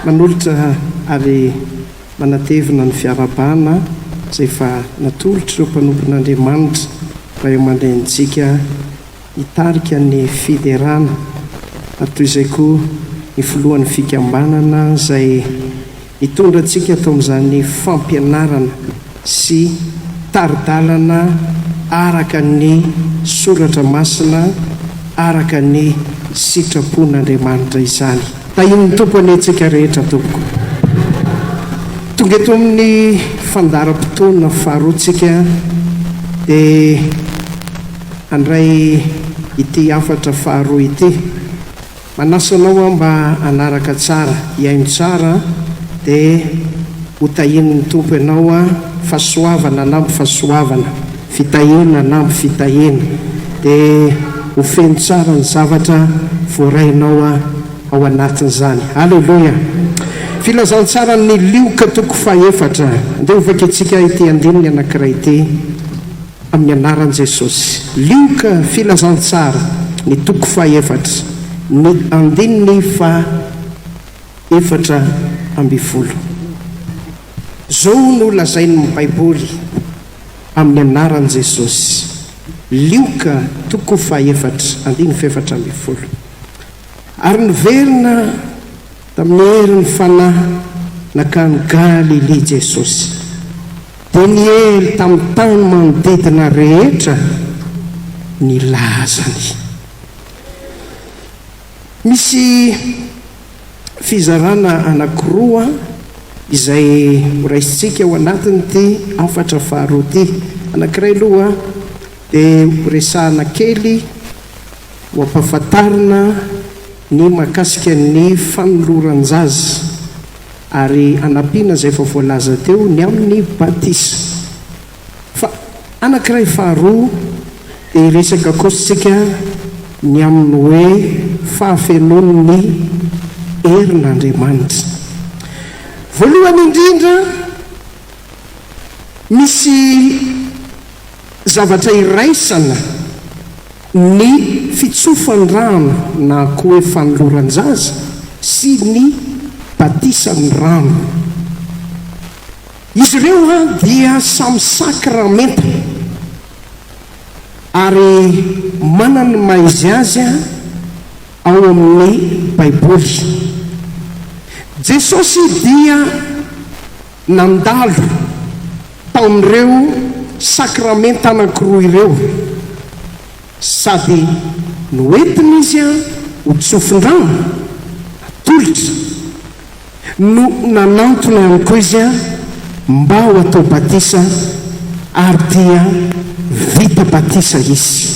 manolotra ary manatevina ny fiarabana izay fa natolotra ireo mpanompon'Andriamanitra mba eo mandraintsika hitarika ny fiderana ary toy izay koa ny filohan'ny fikambanana izay hitondra antsika atao amin'izany fampianarana sy taridalana araka ny soratra masina araka ny sitrapon'Andriamanitra izany. Tahin'ny tompo anetsika rehetra tompoko. Tonga eto amin'ny fandaram-potoana faharoatsika dia andray ity afatra faharoa ity. Manasanao mba anaraka tsara, iaino tsara dia hotahin'ny tompo ianao fahasoavana nampy fahasoavana, fitahina nampy fitahina, dia ho feno tsara ny zavatra voarainao ao anatin'izany. Halleloia. Filazantsara ny lioka toko fahefatra dia ovaka antsika ity andininy anankiray ity amin'ny anaran'i Jesosy. Lioka filazantsara ny toko fahefatra ny andininy efatra amby folo. Zao no lazain'ny Baiboly amin'ny anaran'i Jesosy. Lioka toko fahefatra andininy fefatra amby folo. Ary niverina tamin'ny herin'ny fanahy nakany Galili Jesosy, dia niely tamin'ny tany manodidina rehetra ny lazany. Misy fizarana anankiroa izay horaisitsika ao anatin'ity afatra faharoa ity. Anankiray aloha dia resahana kely ho ampahafantarina ny mahakasika ny fanoloran-jaza ary anampiana izay efa voalaza teo ny amin'ny batisa. Fa anankiray faharoa dia resaka kositsika ny amin'ny hoe fahafenon'ny herin'Andriamanitra. Voalohany indrindra misy zavatra iraisana ny fitsofany rano na koa hoe fanoloran-jaza sy ny batisan'ny rano. Izy ireo dia samy sakramenta ary manana maizy azy ao amin'ny Baiboly. Jesosy dia nandalo tao amin'ireo sakramenta anankiroa ireo, sady noentina izy ho tsofin-drano atolotra no nanantona ihany koa izy mba ho atao batisa ary dia vita batisa izy.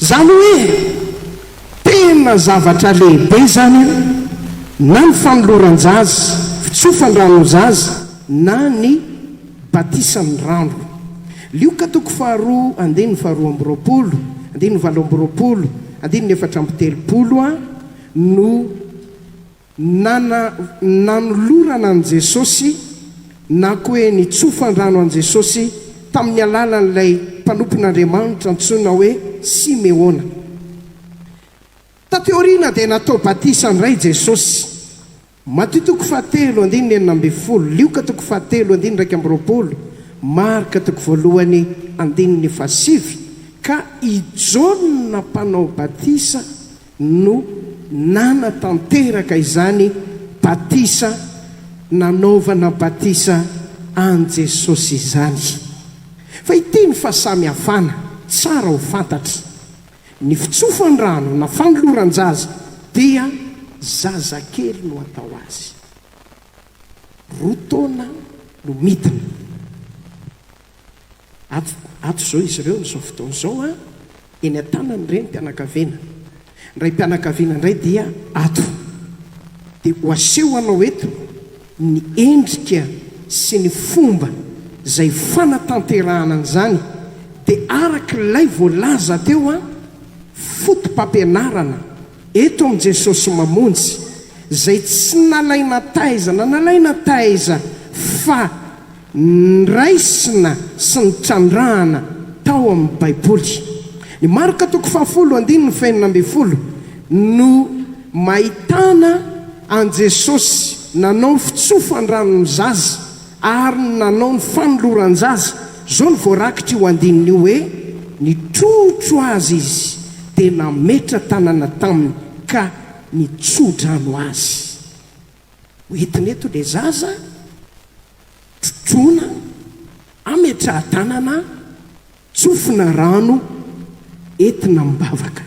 Zany hoe tena zavatra lehibe zany na ny fanoloran-jaza, fitsofan-drano-jaza na ny batisan'ny rano. Lioka toko faharoa andininy faharoa amby roapolo, andininy valo amby roapolo, andininy efatra amby telopolo no nanolorana an Jesosy na koa hoe nitsofan-drano an Jesosy tamin'ny alalan'ilay mpanompon'Andriamanitra antsoina hoe Simeona. Tateoriana dia natao batisa ndray Jesosy. Matio toko fahatelo andininy enina amby folo, lioka toko fahatelo andininy raika amby roapolo, marika toko voalohany andininy fahasivy, ka i Jona mpanao batisa no nanatanteraka izany batisa, nanaovana batisa an Jesosy izany. Fa ity ny fahasamihafana tsara ho fantatra. Ny fitsofany rano na fanoloran-jaza dia zazakely no atao azy, roa taona no midina. Ato zao izy ireo n'izao fotoana izao eny an-tanany ireny mpianakaviana. Ndray mpianakaviana indray dia ato. Dia ho aseho anao eto ny endrika sy ny fomba izay fanatanterahana an'izany, dia arak'ilay voalaza teo fotom-pampianarana eto amin'i Jesosy mamonjy, izay tsy nalaina taiza na nalaina taiza fa nraisina sy ny trandrahana tao amin'ny Baiboly. Ny marika toko fahafolo andininy fahenina amby folo no mahitana an Jesosy nanao ny fitsofan-drano ny zaza ary nanao ny fanoloran zaza. Zao ny voarakitra io andininy io hoe nitrotro azy izy dia nametra tanana taminy ka nitsodrano azy. Hoentiny eto le zaza trotrona ametra tanana tsofina rano entina mibavaka.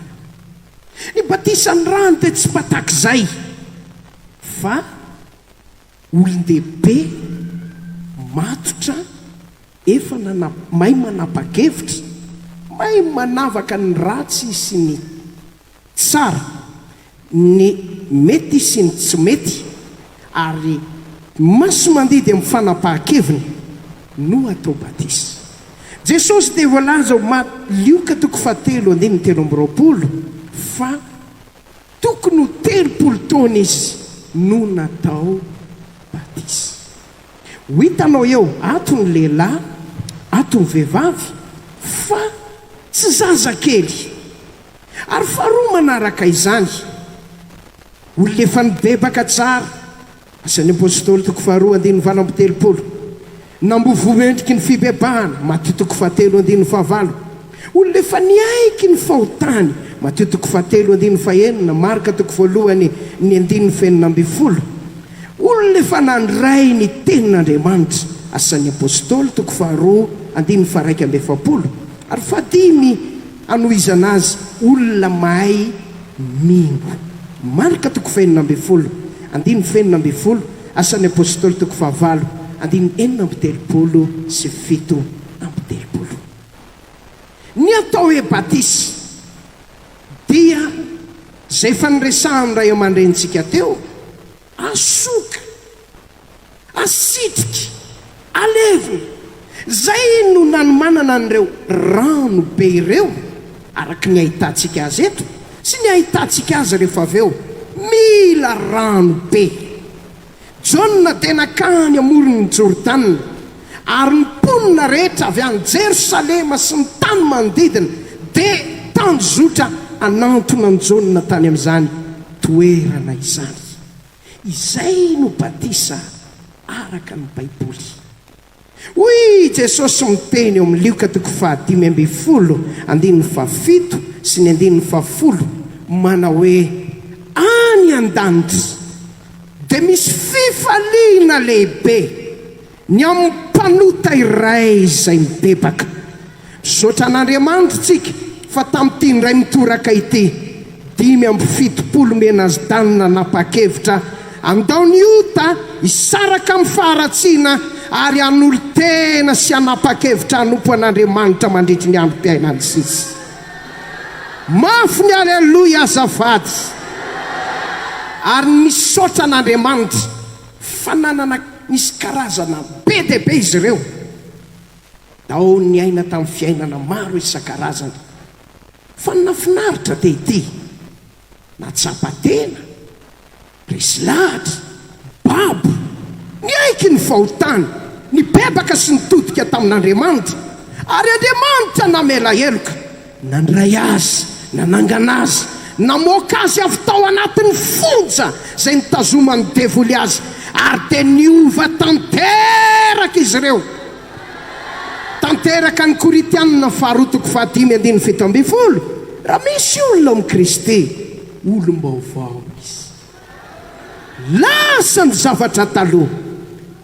Ny batisan'ny rano dia tsy patak'izay fa olon-dehibe matotra efa mahay manapa-kevitra, mahay manavaka ny ratsy sy ny tsara, ny mety sy ny tsy mety, ary maso mandidy amin'ny fanapahan-keviny no atao batisa. Jesosy dia voalaza Lioka 7:3 fa tokony ho 30 taona izy no natao batisa. Ho hitanao eo ato ny lehilahy, ato ny vehivavy, fa tsy zazakely. Ary faharoa manaraka izany, olona efa nibebaka tsara. Asan'ny apôstôly 2:2 nambovo endriky ny fibebahana, Matteo 7:15. Olona efa niaiky ny fahotany, Matteo 7:19, Marka 1:9. Olona efa nandray ny tenin'Andriamanitra, Asan'ny apôstôly 2:1-2. Ary fadimy anohizana azy olona mahay mingo, Marka 2:2-2, Asan'ny apôstôly 2:9-7. Ny atao hoe batisa dia zay efa niresahany ray aman-drenitsika teo, asoka, asitrika, alevina. Zay no nanomanana an'ireo rano be ireo araka ny ahitantsika azy eto sy ny ahitantsika azy rehefa avy eo. Mila rano be. Jona dia nakany amoron'ny Toritany, ary ny mponina rehetra avy any Jerosalema sy ny tany manodidina dia tanjotra anantona ny Jona tany amin'izany toerana izany. Izay no batisa araka ny Baiboly. Hoy Jesosy miteny eo amin'ny Lioka 5:17 sy 10, manao hoe any an-danitra dia misy fifaliana lehibe ny amin'ny mpanota iray izay mibebaka. Misaotra an'Andriamanitra tsika fa tamin'ity ndray mitoraka ity 5:70 mena azy tanina napa-kevitra andao ny ota isaraka amin'ny faharatsiana ary an'olo tena sy anapa-kevitra anompo an'Andriamanitra mandritry ny androm-piainany sisy. Mafy ny aleloia azafady. Ary misaotra an'Andriamanitra fa nanana misy karazana be dia be izy ireo. Dao ny aina tamin'ny fiainana maro isan-karazana. Fa nafinaritra dia ity, natsapa-tena, resy lahatra, babo, ny aiky ny fahotany, ny bebaka sy ny todika tamin'Andriamanitra. Ary Andriamanitra namela heloka, nandray azy, nanangana azy, namoaka azy avy tao anatin'ny fonja zay nitazomany devoly azy, ary dia niova tanteraka izy ireo. Tanteraka ny Koritianina 2:5-7. Raha misy olona amin'ny Kristy, olom-baovao izy. Lasa ny zavatra taloha,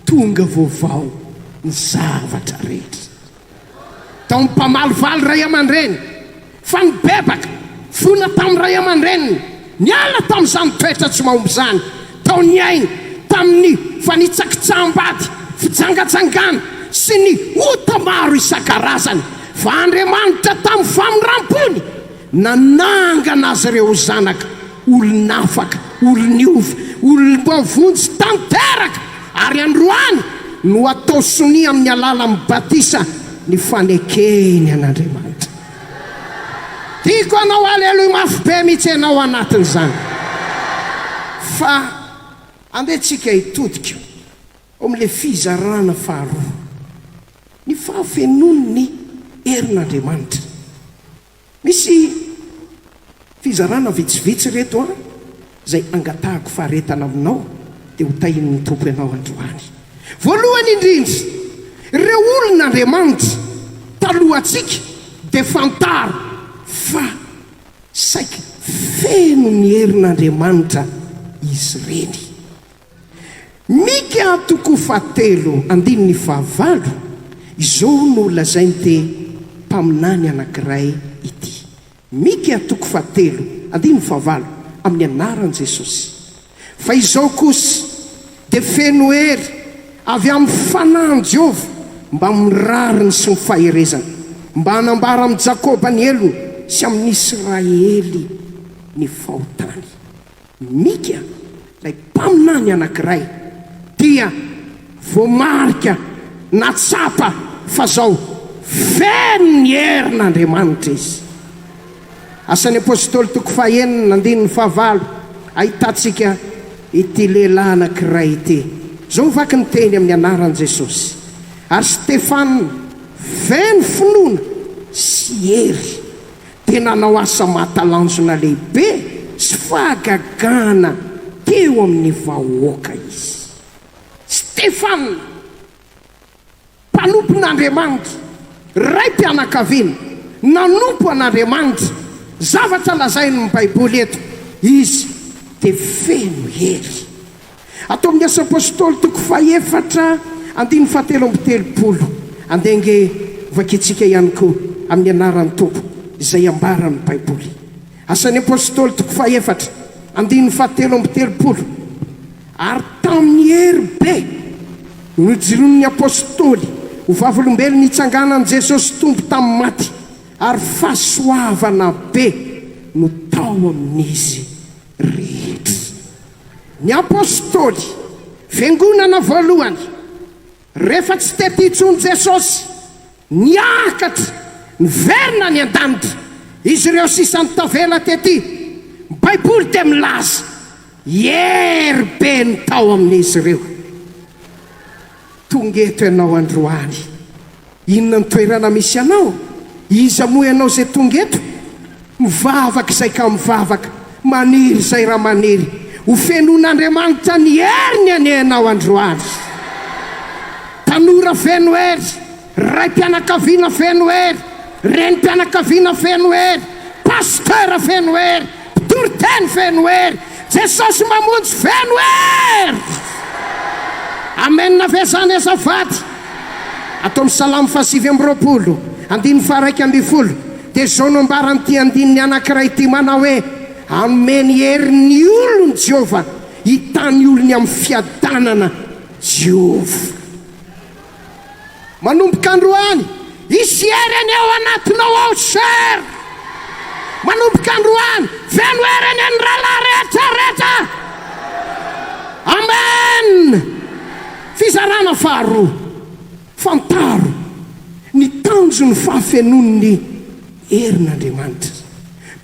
tonga vaovao ny zavatra rehetra. Tao mpamalivaly ray aman-dreny, fa ny bebaka fona tamin'ny ray aman-dreniny, niala tamin'izany toetra tsy mahomby zany, tao ny ainy tamin'ny fanitsakitsaham-bady, fijangatsangana sy ny ota maro isan-karazany. Fa Andriamanitra tamin'ny famindrampony nanangana azy ireo zanaka, olon'afaka, oloniova, olom-bavonjy tanteraka. Ary androany no atao sonia amin'ny alalan'ny batisa ny fanekeny an'Andriamanitra. Tiako anao aleloia mafy be mihitsy ianao anatin'izany. Fa andehantsika hitodika amin'ilay fizarana faharoa, ny fahafenon'ny herin'Andriamanitra. Misy fizarana vitsivitsy reto zay angatahako faharetana aminao dia ho tahin'ny tompo ianao androany. Voalohany indrindra, ireo olon'Andriamanitra talohantsika dia fantaro fa saika feno ny herin'Andriamanitra izy ireny. Mika toko fahatelo andininy fahavalo, izao no lazainy tena mpaminany anankiray ity. Mika toko fahatelo andininy fahavalo amin'ny anaran'i Jesosy. Fa izao kosa dia feno hery avy amin'ny fanahin'i Jehova mba mirariny sy ny faherezana, mba hanambara amin'ny Jakoba ny helony sy amin'ny Israely ny fahotany. Mika ilay mpaminany anankiray dia voamarika na tsapa fa zao feno ny herin'Andriamanitra izy. Asan'ny apôstôly toko fahaenina andininy fahavalo, ahitantsika ity lehilahy anankiray ity. Zao vaky ny teny amin'ny anaran'i Jesosy. Ary Stefana feno finoana sy hery dia nanao asa mahatalanjona lehibe sy fahagagana teo amin'ny vahoaka izy. Stefana, mpanompon'Andriamanitra, raim-pianakaviana, nanompo an'Andriamanitra, zavatra lazainy ny Baiboly eto, izy dia feno hery. Atao amin'ny asa apôstôly toko fahaefatra andininy fahatelo amby telopolo, andenge vakitsika ihany koa amin'ny anaran'ny Tompo izay ambaran'ny Baiboly. Asan'ny apôstôly toko fahaefatra andininy fahatelo amby telopolo. Ary tamin'ny hery be nojiron'ny apôstôly ho vavolombelony hitsanganan'i Jesosy tompo tamin'ny maty, ary fahasoavana be no tao amin'izy rehetra. Ny apôstôly fiangonana voalohany rehefa tsy tety intsony Jesosy niakatra niverina ny an-danitra, izy ireo sisany tavela tety, Baiboly dia milaza hery be ny tao amin'izy ireo. Tonga eto ianao androany, inona ny toerana misy anao? Iza moa ianao zay tonga eto? Mivavaka izay ka mivavaka, maniry izay raha maniry, ho fenon'Andriamanitra ny hery ny anao androany. Tanora feno hery, raim-pianakaviana feno hery, renim-pianakaviana feno hery, pasteur feno hery, Toriteny feno hery, Jesosy mamonjy feno hery. Amen na vezany azafady. Atao amin'ny salamo fahasivy amby roapolo andininy faharaiky amby folo, dia zao no ambaran'ity andininy anankiray ity manao hoe: ameny hery ny olony Jehova, hitany olony amin'ny fiadanana Jehova. Manomboka androany, isy heriny eo anatinao ao cher. Manomboka androany, feno heriny ny rahalahy rehetrarehetra. Amen. Fizarana faharoa, fantaro ny tanjony fahafenon'ny herin'Andriamanitra.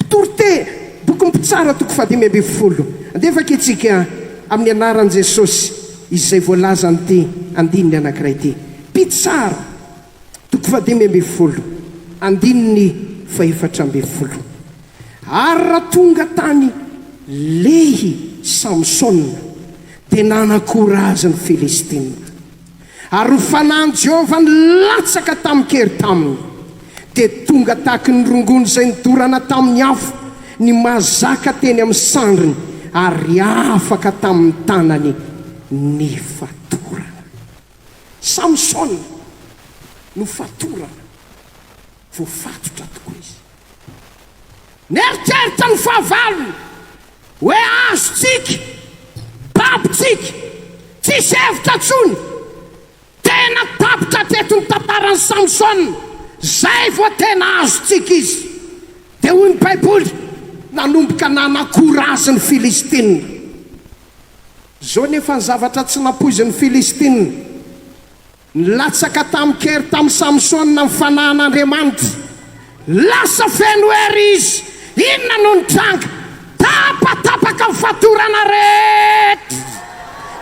Toriteny, boky mpitsara toko fadimy amby folo, andefaka itsika amin'ny anaran'i Jesosy izay voalaza an'ity andininy anankiray ity. Mpitsara toko fadimy amby folo andininy faefatra amby folo. Ary raha tonga tany lehy Samsona dia nanakory azy ny Filistina, ary ho fanahin'i Jehova nilatsaka tamin'ny kery taminy, dia tonga tahaky ny rongony izay nidorana tamin'ny afo, ny mazaka teny amin'ny sandriny, ary afaka tamin'ny tanany ny fatorana. Samsona no fatorana, voafatotra tokoa izy. Neritreritra ny fahavalony hoe azotsika, tapitsika, tsisy hevitra tsony, tena tapitra teto ny tantaran'ny Samsona, zay vo tena azotsika izy. Dia hoy ny Baiboly, nanomboka nanakory azy ny Filistina. Zao nefa ny zavatra tsy napoizy ny Filistina, nilatsaka tamin'ny kery tamin'ny Samsona ny fanahin'Andriamanitra, lasa feno hery izy. Inona no nitranga? Tapatapaka ny fatorana rehetra,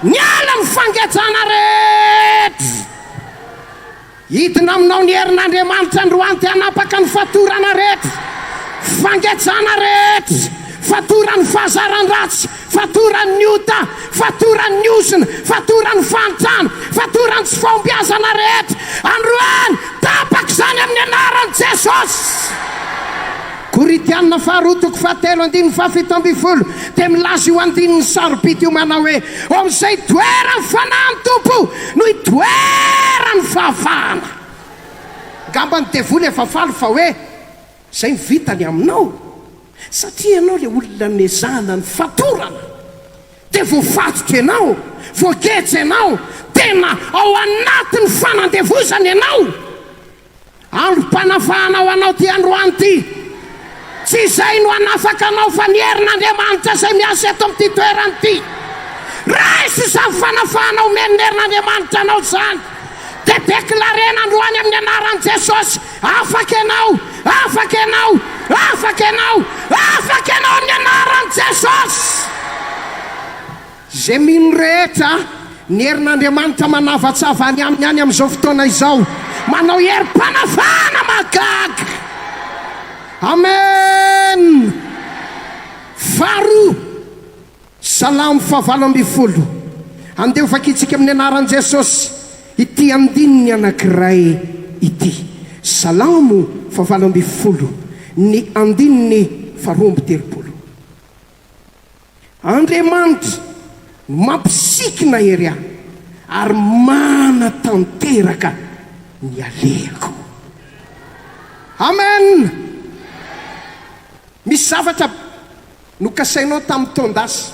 niala ny fangetsana rehetra. Hidina aminao ny herin'Andriamanitra androany, dia hanapaka ny fatorana rehetra, fangetsana rehetra, fatorany fahazaran-dratsy, fatorany ota, fatorany ozina, fatorany fantrano, fatorany tsy fombiazana rehetra. Androany tapaka izany amin'ny anaran'i Jesosy. Koritianina faharotoko fahatelo andininy fahafito ambin'ny folo dia milaza io andininy sarobity io manao hoe ao amin'izay toerany fanahy ny tompo no itoerany fahafahana. Ngamba ny devoly efa faly fa hoe izay vitany aminao, satria ianao le olona nezana ny fatorana dia voafatotra ianao, voageja ianao, tena ao anatin'ny fanandevozana ianao. Androm-panafahanao anao ty androany ty. Tsy izay no anafaka anao fa ny herin'Andriamanitra izay miasa eto amin'ity toerany ity. Raisy izany fanafahanao omeny ny herin'Andriamanitra anao izany. Dia deklarena androany amin'ny anaran'i Jesosy, afaka ianao, afaka ianao, afaka ianao, afaka ianao amin'ny anaran'i Jesosy. Izay mino rehetra ny herin'Andriamanitra manavatsava any aminy any amin'izao fotoana izao, manao herim-panafahana mahagaga. Amen. Faharoa, Salamo fahavalo ambin'ny folo. Andeha vakitsika amin'ny anaran'i Jesosy ity andininy anankiray ity. Salamo fahavalo ambin'ny folo, ny andininy faharoa amby telopolo. Andriamanitra mampisikina hery ahy ary manatanteraka ny alehako. Amen. Misy zavatra nokasainao tamin'ny taondasy,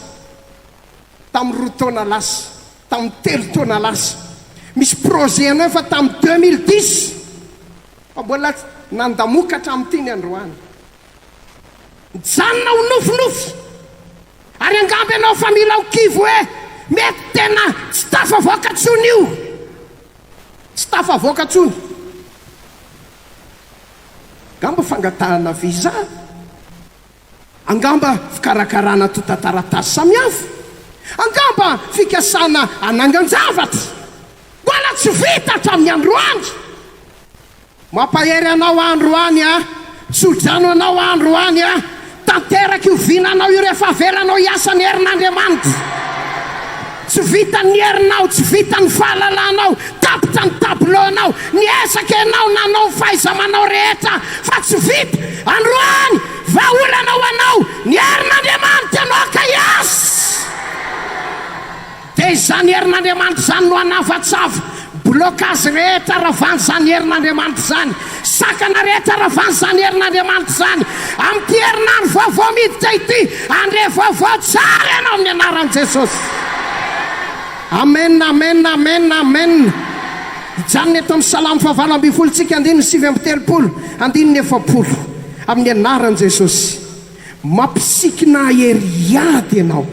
tamin'ny 2 taona lasa, tamin'ny 3 taona lasa. Misy projet anao efa tamin'ny 2010 fa mbola nandamokatra amin'ity ny androany. Mijanona ho nofinofy ary angamba ianao fa mila ho kivo hoe mety tena tsy tafavoaka tsony io, tsy tafavoaka tsony. Angamba fangatahana viza, angamba fikarakarana totataratasy samihafa, angamba fikasana anangan-javatra. Mbola tsy vita hatramin'ny androany. Mampahery anao androany a, tsodrano anao androany a, tanteraka io vinanao io rehefa avelanao hiasa ny herin'Andriamanitra. Tsy vita ny herinao, tsy vita ny fahalalanao, tapitra ny tablonao, niesaka ianao nanao ny fahaiza-manao rehetra, fa tsy vita. Androany vaolanao anao, ny herin'Andriamanitra no akaiasy. Dia izany herin'Andriamanitra izany no anafatsava. Blokazy rehetra rahavany izany herin'Andriamanitra izany, sakana rehetra rahavany izany herin'Andriamanitra izany. Amin'ity herinandro vaovao miditra ity, andre vaovao tsara ianao amin'ny anaran'i Jesosy. Amen, amen, amen, amen. Hijanona eto amin'ny Salamo fahavalo ambin'ny folo, tsika andininy 7 amby telopolo, andininy 40 amin'ny anaran'i Jesosy. Mampisikina hery ady ianao,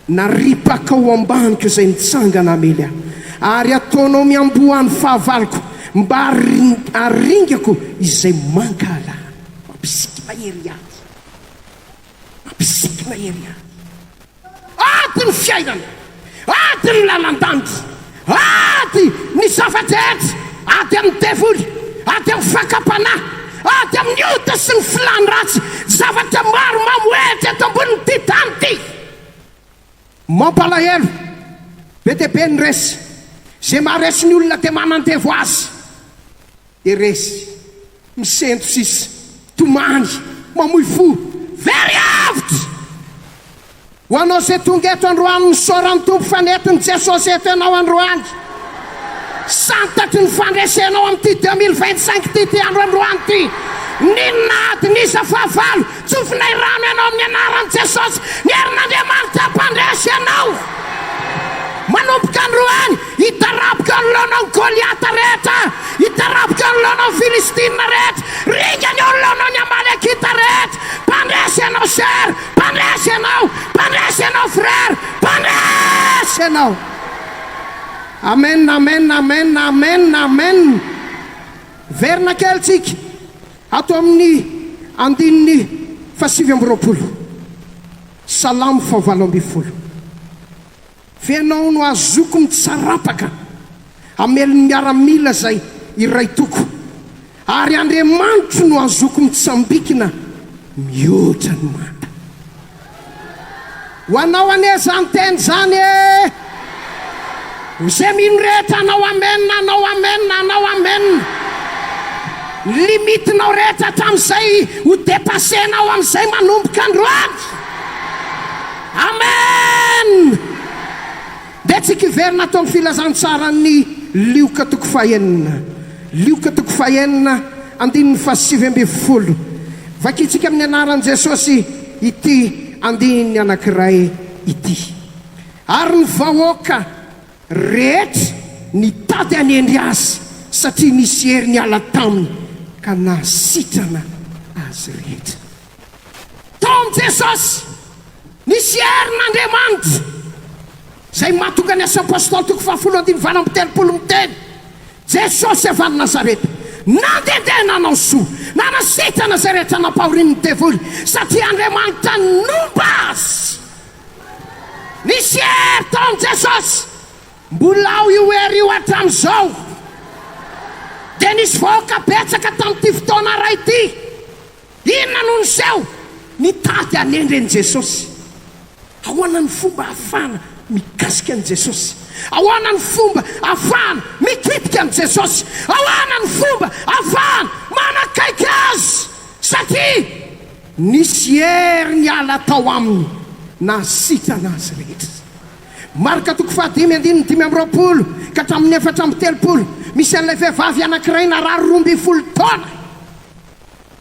naripaka ao ambaniko izay mitsangana amely ahy, ary ataonao miambohan'ny fahavaloko mba haringako izay mankala. Mampisikina hery ady, mampisikina hery ady. Ady ny fiainana, ady ny lalan-danitra, ady ny zava-drehetra, ady amin'ny devoly, ady amin'ny fakapanahy, ady amin'ny ota sy ny filany ratsy, zavatra maro mamoetra eto ambonin'ity tany ity. Mampalahelo be dia be ny resy, zay maharesy ny olona dia manandevo azy. Dia resy misento sisa, tomany, mamoy fo, very avitra. Ho anao izay tonga eto androany, nisaoran'ny tompo fanentin'i Jesosy eto ianao androany. Santatry ny fandresenao amin'ity 2025 ty andro androany ty. Ninona ady nisa fahavalo, tsofinay rano ianao amin'ny anaran'i Jesosy, ny herin'Andriamanitra hampandresy ianao. Manomboka androany, hitarapika ny laonao Goliata rehetra, hitarapika ny laonao Filistina rehetra, ringa ny laonao ny Amalekita rehetra. Mpandresy ianao ser, mpandresy ianao, mpandresy ianao frère, mpandresy ianao. Amen, amen, amen, amen, amen. Verina kely tsika ato amin'ny andininy 7 Salamo fahavalo ambin'ny folo. Fenao no azoko mitsarapaka ameliny miaramila zay iray toko, ary Andriamanitra no azoko mitsambikina mihoatra ny mata. ho anao ane zany teny zany e zay mino rehetra anao amen anao amen anao amen limitinao rehetra hatramin'izay ho dépassenao amin'izay manomboka androany amen dia tsika iverina tao amin'ny filazantsara ny lioka toko fahenina lioka toko fahenina andininy fasivy amby folo vakitsika amin'ny anaran'i Jesosy ity andininy anankiray ity ary ny vahoaka rehetra nitady anendry azy satria nisy hery niala taminy ka nasitrana azy rehetra tao amin'i Jesosy nisy herin'Andriamanitra zay mahatonga ny asa apôstôly toko fahafolo andimy valo amby telopolo miteny Jesosy avy any Nazareta nandehandeha nanao soa nanasitrana zay rehetra nampahorin'ny devoly satria Andriamanitra nomba azy nisy hery tao amin'i Jesosy mbola ao io hery io hatramin'izao dia nisy vahoaka betsaka tamin'ity fotoana ray ity inona no niseho nitady anendry an'i Jesosy ahoana ny fomba ahafahana mikasika an'i Jesosy ahoana ny fomba ahafahana mikitika an'i Jesosy ahoana ny fomba ahafahana manakaiky azy satria nisy hery niala tao aminy nasitrana azy rehetra marika toko fahadimy andininy dimy amby roapolo ka hatramin'ny efatra amby telopolo misy an'ilay vehivavy anankiray narary 12 taona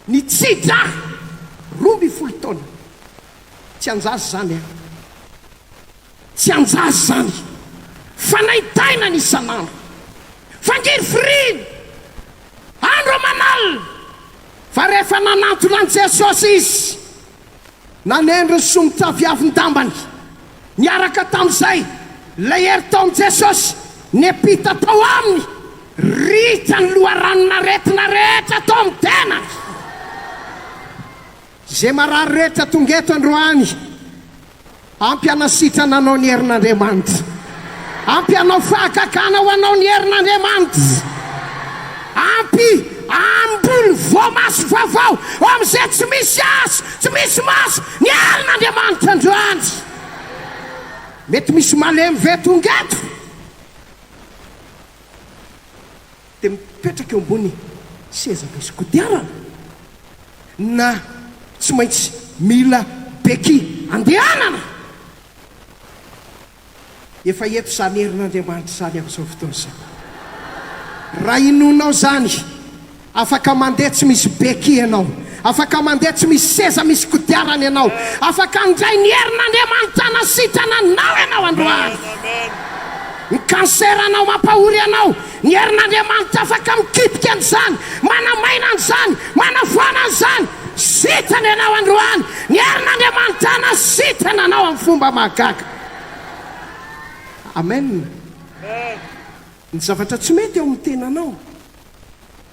nitsitra 12 taona tsy anjazy zany tsy anjazy zany fanaitaina ny isanandro fangiry firiny andro manalina fa rehefa nanantona an'i Jesosy izy nanendry ny somotraviavy dambany niaraka tamin'izay lay hery tao amin'i Jesosy nepita tao aminy ritra ny loharanona retina rehetra tao amin'ny tena zay marary rehetra tonga eto androany ampy anasitrana anao ny herin'Andriamanitra ampy anao fahakakana ho anao ny herin'Andriamanitra ampy ambony voamaso vaovao amin'izay tsy misy aso tsy misy maso ny herin'Andriamanitra androany mety misy malemy ve tonga eto dia mipetraka eo ambony seza misy kodiarana na tsy maintsy mila beky andehanana efa eto zany herin'Andriamanitra zany amin'izao fotoana izao raha inonao zany afaka mandeha tsy misy beky ianao afaka mandeha tsy misy seza misy kodiarana ianao afaka andray ny herin'Andriamanitra nasitrana anao ianao androany ny kanseranao mampahory ianao ny herin'Andriamanitra afaka mikitika an'izany manamaina an'izany manavoana an'izany sitrana ianao androany ny herin'Andriamanitra nasitrana anao amin'ny fomba mahagaga amen ny zavatra tsy mety eo amin'ny tenanao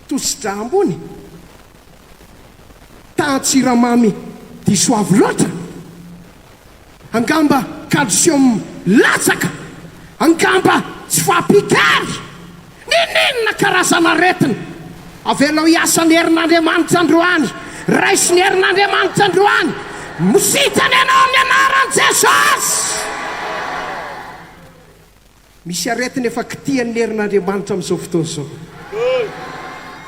tositra ambony tahatsiramamy disoavy loatra angamba calcium latsaka angamba tsy fampikary ninina karazana retina avelao hiasany herin'Andriamanitra androany raisiny herin'Andriamanitra androany mositrany ianao amin'ny anaran'i Jesosy misy aretina efa kitian'ny herin'Andriamanitra amin'izao fotoana izao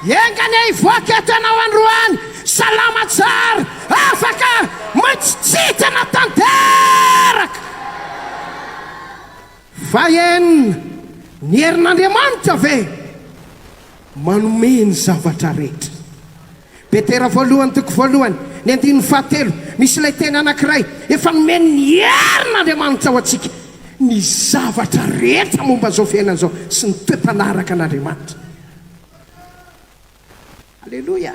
engany ivoaka eto ianao androany salama tsara afaka mitsitsitana tanteraka fa enina ny herin'Andriamanitra ve manome ny zavatra rehetra Petera voalohany toko voalohany ny andininy fahatelo misy ilay teny anankiray efa nomeny ny herin'Andriamanitra ho antsika ny zavatra rehetra momba zao fiainana zao sy ny toe-panaraka an'Andriamanitra alleloia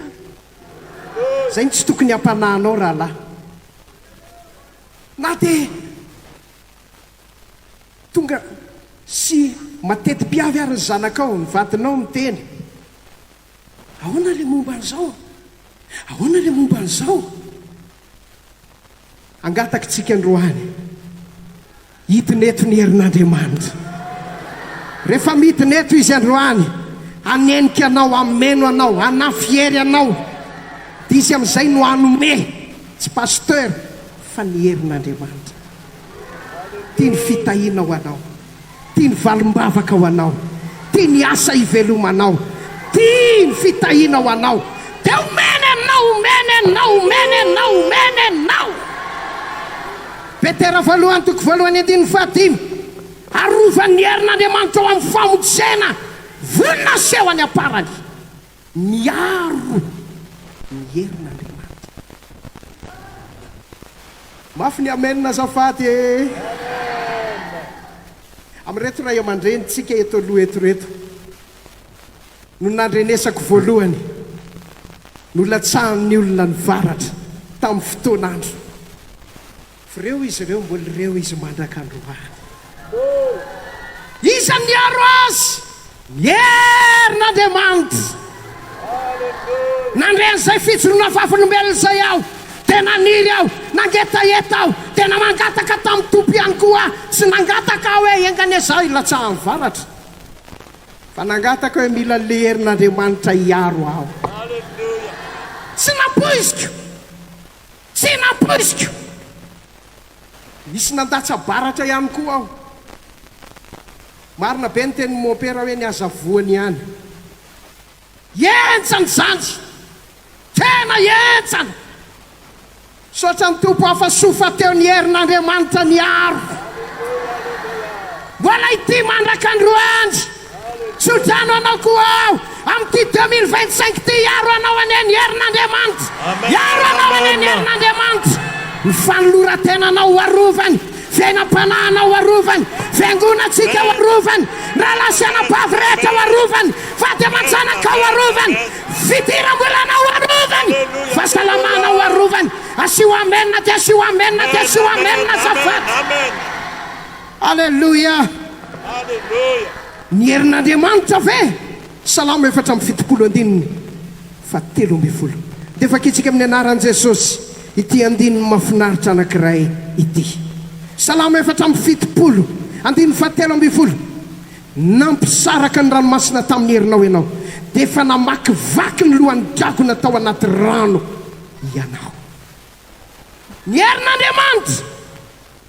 zay ny tsy tokony hampanahinao rahalahy na dia tonga sy mateti-piavy ary ny zanakao ny vadinao miteny ahoana le momba an'izao ahoana le momba an'izao angataka tsika androany hitineto ny herin'Andriamanitra rehefa mitineto izy androany anenika anao ameno anao anafiery anao dia izy amin'izay no anome tsy pasteur fa ny herin'Andriamanitra tia ny fitahiana ho anao, tia ny valim-bavaka ho anao, tia ny asa ivelomanao, tia ny fitahiana ho anao. Dia omeny anao. Petera voalohany toko voalohany andiny fahatimy. Arovan'ny herin'Andriamanitra ao amin'ny famonjena vonina seho any aparany. Miaro ny herin'Andriamanitra. Mafy ny amenina azafady e. Amin'reto ray aman-dreny tsika eto aloha etoreto no nandrenesako voalohany no latsahan'ny olona ny varatra tamin'ny fotoanandro. Fireo izy ireo mbola ireo izy mandrak'androany. Iza niaro azy ny herin'Andriamanitra. Nandren'izay fijoroana vavolombelona izay aho, tena niry aho, nangetaheta aho, tena mangataka tamin'ny tompo ihany koa, tsy nangataka aho hoe enganezay latsahan'ny varatra, fa nangataka hoe mila le herin'Andriamanitra hiaro aho. Tsy napoiziko. Misy nandatsa baratra ihany koa aho. Marina be ny teny môpera hoe ny azavoany ihany. Entsany zany, tena entsany. Sotra ny tompo hafasofa teo ny herin'Andriamanitra niaro. Mbola ity mandrak'androany. Sotrano anao koa aho amin'ity 2025 ty hiaro anao any herin'Andriamanitra. Hiaro anao any herin'Andriamanitra. Ny fanoloran-tenanao ho arovany, fiainam-panahana ho arovany, fiangonatsika ho arovany, ralasanam-bavy rehetra ho arovany, vady aman-janaka ho arovany, fidiram-bolana ho arovany, fahasalamana ho arovany. Asio amenna dia asio amenna dia asio amenna zafady. Alleluia. Ny herin'Andriamanitra ve Salamo 4:17 dia fakitsika amin'ny anaran'i Jesosy ity andininy mahafinaritra anankiray ity. Salamo 4:17 nampisaraka ny ranomasina tamin'ny herinao ianao, dia efa namakivaky ny lohan'ny drako natao anaty rano ianao. Ny herin'Andriamanitra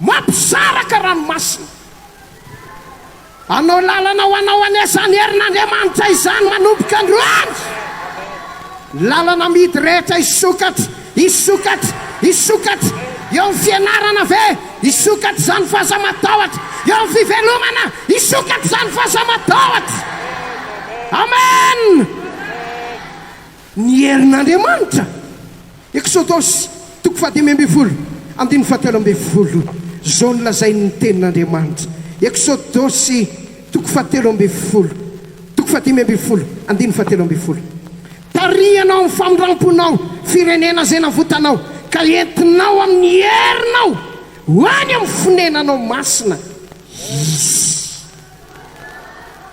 mampisaraka ranomasina. Anao lalana ho anao anesany herin'Andriamanitra izany manomboka androany. Lalana midy rehetra isokatra eo amin'ny fianarana ve isokatra izany fahasamatahotra, eo amin'ny fivelomana isokatra izany fahasamatahotra. Amen. Ny herin'Andriamanitra. Exodosy 15:17 zao nolazainy ny tenin'Andriamanitra. Exodosy 15:17 tarianao ny famindramponao firenena zay navotanao, ka entinao amin'ny herinao ho any amin'ny fonenanao masina izy.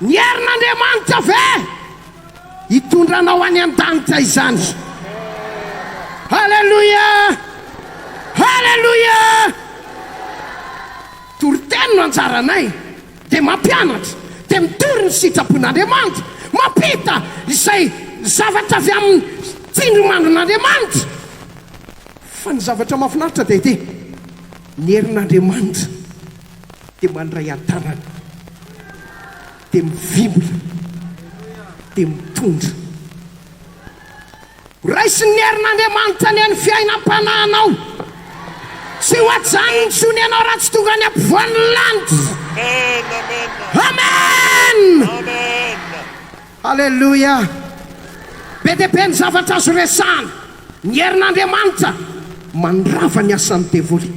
Ny herin'Andriamanitra ve hitondranao any an-danitra izany. Halleluja. Toriteny no anjaranay, dia mampianatra, dia mitory ny sitrapon'Andriamanitra, mampita izay zavatra avy amin'ny tsindrimandrin'Andriamanitra. Fa ny zavatra mahafinaritra dia ity, ny herin'Andriamanitra dia mandray an-tanana, dia mivimbola, dia mitondra. Raisin'ny herin'Andriamanitra ny an'ny fiainam-panahinao, sy ho ajanony ny sony ianao raha tsy tonga any ampovoan'ny lanitra. Amen. Alleluia. Be dia be ny zavatra azo resahana. Ny herin'Andriamanitra mandrava ny asan'ny devoly,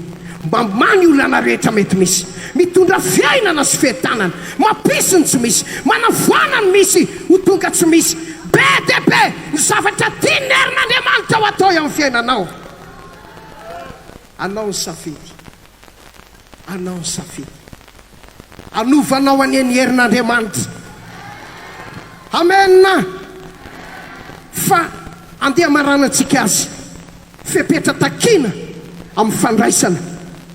mamany olana rehetra mety misy, mitondra fiainana sy fihetanana, mampisy ny tsy misy, manavoana ny misy ho tonga tsy misy. Be dia be ny zavatra tiany ny herin'Andriamanitra ho atao eo amin'ny fiainanao. Anao ny safidy, anovanao any ny herin'Andriamanitra. Amen. Fa andeha maranantsika azy fepetra takina amin'ny fandraisana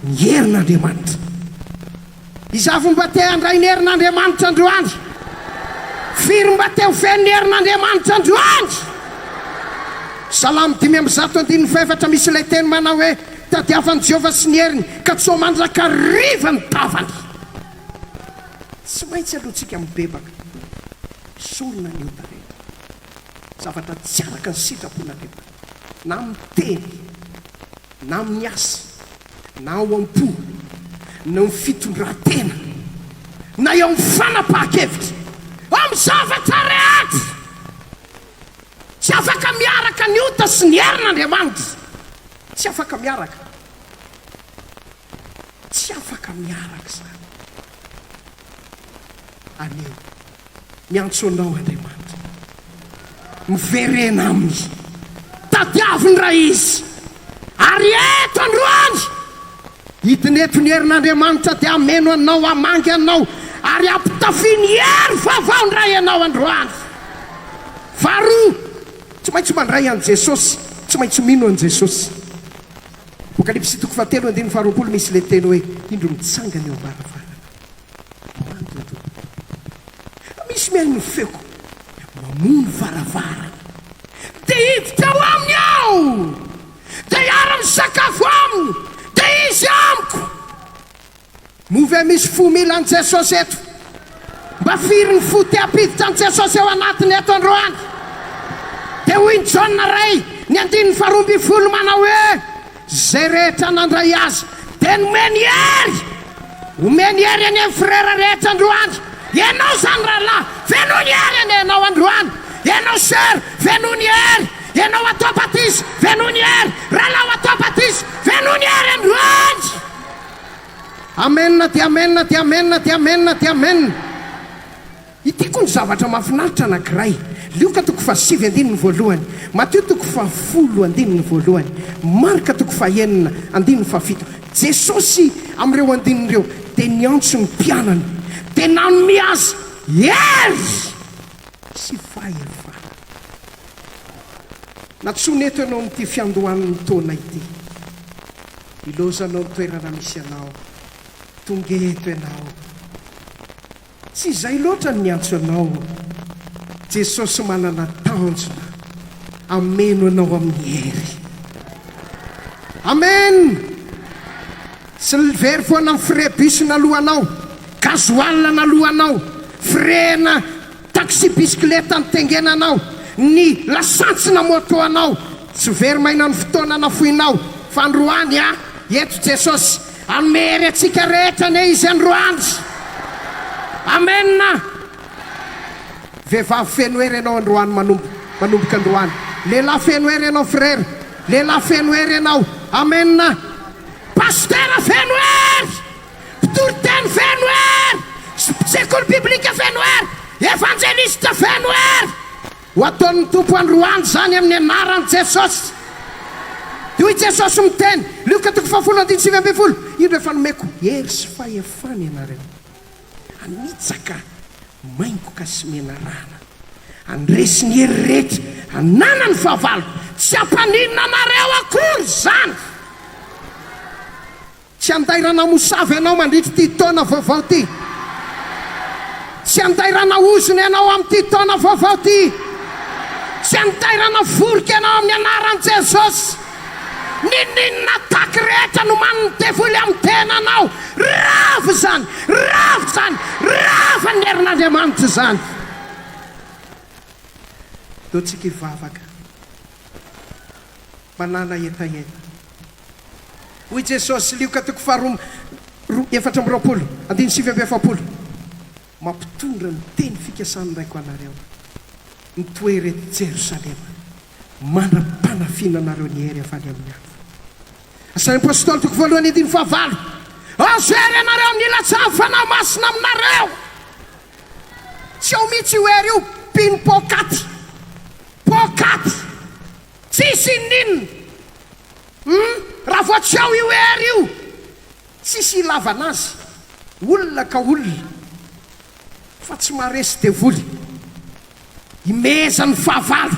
ny herin'Andriamanitra. Izavy mba te handray ny herin'Andriamanitra androany, firy mba te ho feny ny herin'Andriamanitra androany. Salamo 5:4 misy ilay teny manao hoe tadiavan'i Jehovah sy ny heriny ka tsy ho mandrakariva ny tavany. Tsy maintsy alohantsika mibebaka solona ny otarena zavatra tsy araka ny sitrapon'Andriamanitra, na amin'ny teny, na amin'ny asa, na ao am-po, na amin'ny fitondran-tena, na eo amin'ny fanapahan-kevitra, amin'ny zavatra rehetra. Tsy afaka miaraka ny ota sy ny herin'Andriamanitra. Tsy afaka miaraka. Tsy afaka miaraka zany. Anio, miantso anao Andriamanitra, miverena aminy, tadiaviny raha izy, ary eto androany hitineto ny herin'Andriamanitra dia ameno anao, amangy anao, ary ampitafiany hery vaovao ny raha ianao androany. Faharoa, tsy maintsy mandray an' Jesosy, tsy maintsy mino an' Jesosy. Apokalipsy 7:20 misy le teny hoe indro mitsangana eo am-baravarana. Misy mihaino feoko mamono varavarana dia hiditra ao aminy ao, dia hiara-misakafo aminy, dia izy amiko. Move misy 1000 an' Jesosy eto, mba firy ny fo te hampiditra an' Jesosy eo anatiny eto androany. Dia hoy ny Jaona ray ny 12 manao hoe zay rehetra nandray azy dia nomeny hery, omeny hery any amin'ny frera rehetra androany. Ianao zany rahalahy, venony hery any ianao androany. Ianao sœur, venony hery. Ianao atao batisy, venony hery. Rahalahy atao batisy, venony hery androany. Amen, dia amen, dia amen, dia amen, dia amen. Itiako ny zavatra mahafinaritra anankiray. Luka 7:1, Mateo 10:1, Marka 9:7. Jesosy amin'ireo andinireo dia niantso ny mpianany, dia nanome azy hery sy fahefana. Natsony eto ianao amin'ity fiandohan'ny taona ity, ilozanao ny toerana misy anao, tonga eto ianao. Tsy izay loatra ny antso anao. Jesosy manana tanjona ameno anao amin'ny hery. Amen. Sy very foana amin'ny frébus nalohanao, gasoil nalohanao, frena taxi bisikileta nitengenanao, ny lasantsy na moto anao. Tsy very maina ny fotoana nafoinao. Fa androany eto Jesosy anome hery atsika rehetra ne izy androany. Amen. Vehivavy feno hery ianao androany, manomboka androany. Lehilahy feno hery ianao frère, lehilahy feno hery ianao. Amen. Pastera feno hery, Toriteny feno hery, sekoly biblika feno hery, evangelista feno hery. Ho ataon'ny tompo androany zany amin'ny anaran'i Jesosy. Dia hoy Jesosy miteny, Luka 10:7, indro efa nomeko hery sy fahefana ianareo. Anitsaka maingoka sy menarana, andresy ny hery rehetra, anana ny fahavalo, tsy ampaninina anareo akory zany. Tsy andairana mosavy ianao mandritra ty taona vaovao ty. Tsy andairana ozona ianao amin'ity taona vaovao ty. Tsy andairana voroka ianao amin'ny anaran'i Jesosy. Ninninna ataky rehetra no maniny devoly amin'ny tenanao, ravo zany, ravo zany, ravo ny herin'Andriamanitra zany. Taontsika hivavaka, manana etaeta. Hoy Jesosy Luka 4:7, mampitondra ny teny fikasany raiko anareo, nitoery eto Jerosalema, manam-panafina anareo ny hery avy any amin'ny hafa. Asan'ny apôstôly 2:9, azo hery anareo amin'ny ilatsahany fanahy masina aminareo. Tsy ao mihitsy io hery io, pino pokaty, pokaty, tsisy ninona. Raha vao tsy ao io hery io, tsisy ilavana azy, olona ka olona, fa tsy maharesy devoly, imeza ny fahavalo,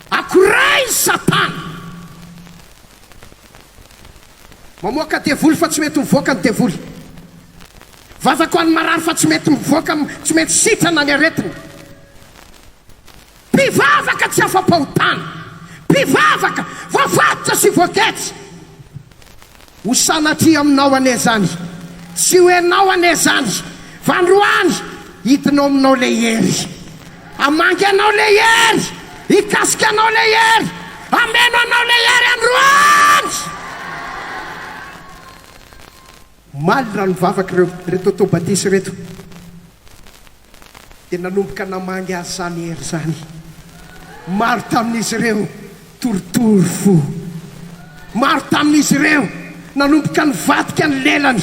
akoray Satana. Mamoaka devoly fa tsy mety mivoaka ny devoly. Vavaka ho an'ny marary fa tsy mety mivoaka, tsy mety sitrana ny aretina. Mpivavaka tsy afa-pahotana, mpivavaka voafatotra sy voaketsy. ho sanatria aminao ane zany, tsy hoenao ane zany, fa androany hitinao aminao le hery, amangy anao le hery, hikasika anao le hery, ameno anao le hery androany. Maly raha nivavaka reto atao batisy reto, dia nanomboka namangy azy zany hery zany. Maro tamin'izy ireo toritory fo, maro tamin'izy ireo nanomboka nivadika ny lelany,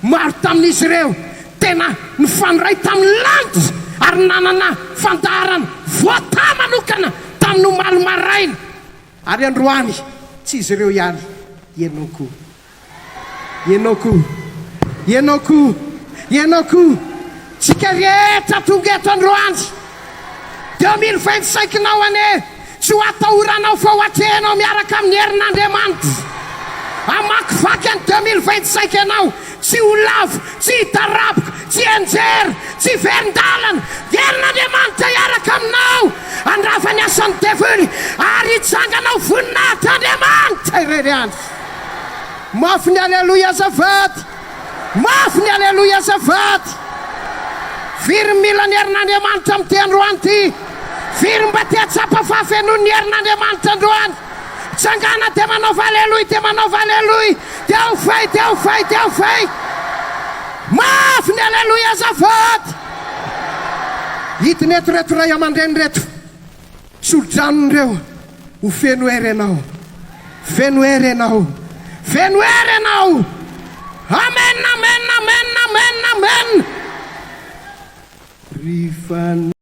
maro tamin'izy ireo tena nifandray tamin'ny lanitra ary nanana fandaharana voatamanokana tamin'ny omaly maraina. Ary androany tsy izy ireo ihany, ianao koa, ianao koa, ianao koa, ianao koa, tsika rehetra tonga eto androany 2025-nao ane, tsy ho atahoranao fa ho atrehanao miaraka amin'ny herin'Andriamanitra. Amakivaky any 2025 ianao, tsy ho lavo, tsy hitaraboka, tsy enjery, tsy verindalana. Herin'Andriamanitra hiaraka aminao, andrafa ny asan'ny devily ary hitsanganao voninahitr'Andriamanitra irery andro. Mafy ny aleloia azafady, mafy ny aleloia azafady. Firy mila ny herin'Andriamanitra amin'ny androany ty, firy mba tia tsapa fahafenoan'ny herin'Andriamanitra androany. Tsangana dia manaova aleloia, dia manaova aleloia, dia ho fay, dia ho fay, dia ho fay. Mafy ny aleloia azafady. Hitiny eto reto ray aman-dreny reto, solodranony reo, ho feno hery ianao, feno hery ianao, feno hery ianao. Amen, amen, amen, amen, amen.